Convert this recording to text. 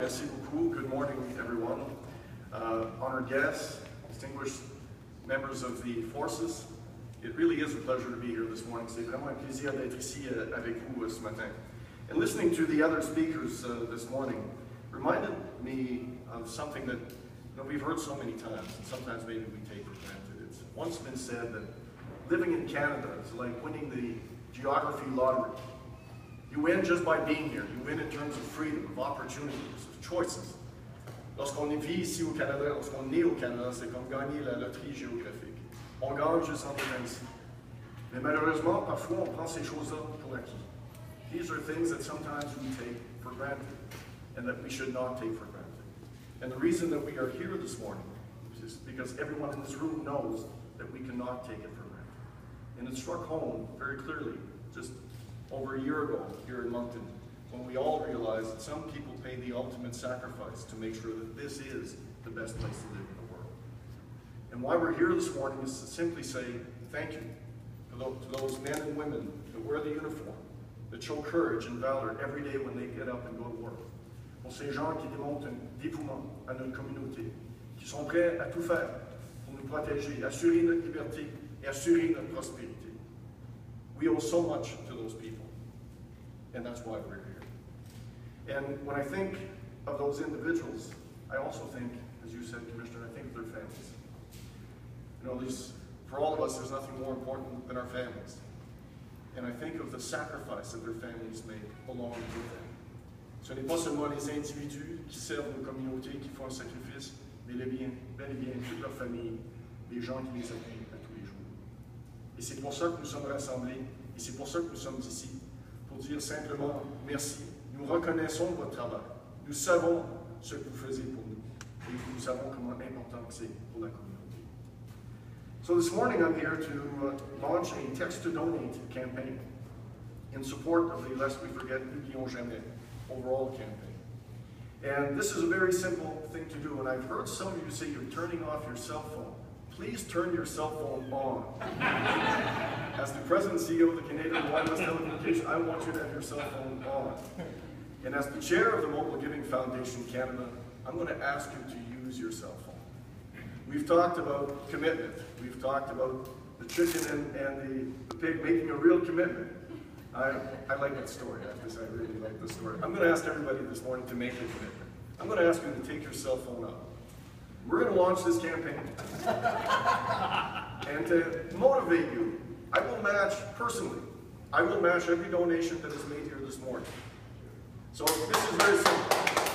Merci beaucoup. Good morning, everyone. Honored guests, distinguished members of the forces, it really is a pleasure to be here this morning. C'est vraiment un plaisir d'être ici avec vous ce matin. And listening to the other speakers this morning reminded me of something that we've heard so many times, and sometimes maybe we take for granted. It's once been said that living in Canada is like winning the geography lottery. You win just by being here. You win in terms of freedom, of opportunities, of choices. Lorsqu'on vit ici au Canada, lorsqu'on est au Canada, c'est comme gagner la loterie géographique. On gagne juste en étant ici. Mais malheureusement, parfois, on prend ces choses-là pour acquis. These are things that sometimes we take for granted and that we should not take for granted. And the reason that we are here this morning is because everyone in this room knows that we cannot take it for granted. And it struck home very clearly just over a year ago here in Moncton, when we all realized that some people pay the ultimate sacrifice to make sure that this is the best place to live in the world. And why we're here this morning is to simply say thank you to those men and women that wear the uniform, that show courage and valor every day when they get up and go to work. Pour ces gens qui démontrent un dévouement à notre communauté, qui sont prêts à tout faire pour nous protéger, assurer notre liberté et assurer notre prospérité. We owe so much to those people, and that's why we're here. And when I think of those individuals, I also think, as you said, Commissioner, I think of their families. You know, for all of us, there's nothing more important than our families. And I think of the sacrifice that their families make along with them. Ce n'est pas seulement les individus qui servent nos communautés, qui font un sacrifice, mais bel et bien toute leur famille, les gens qui les accueillent à tous les jours. Et c'est pour ça que nous sommes rassemblés, et c'est pour ça que nous sommes ici, pour dire simplement merci. Nous reconnaissons votre travail. Nous savons ce que vous faisiez pour nous, et nous savons comment important c'est pour la communauté. So this morning I'm here to launch a Text to Donate campaign in support of the Lest We Forget N'oublions Jamais overall campaign. And this is a very simple thing to do, and I've heard some of you say you're turning off your cell phone. Please turn your cell phone on. As the President and CEO of the Canadian Wireless Telecommunications, I want you to have your cell phone on. And as the chair of the Mobile Giving Foundation Canada, I'm going to ask you to use your cell phone. We've talked about commitment. We've talked about the chicken and the pig making a real commitment. I like that story. I have to say, I really like the story. I'm going to ask everybody this morning to make a commitment. I'm going to ask you to take your cell phone up. We're going to launch this campaign. And to motivate you, I will match, personally, I will match every donation that is made here this morning. So this is very simple.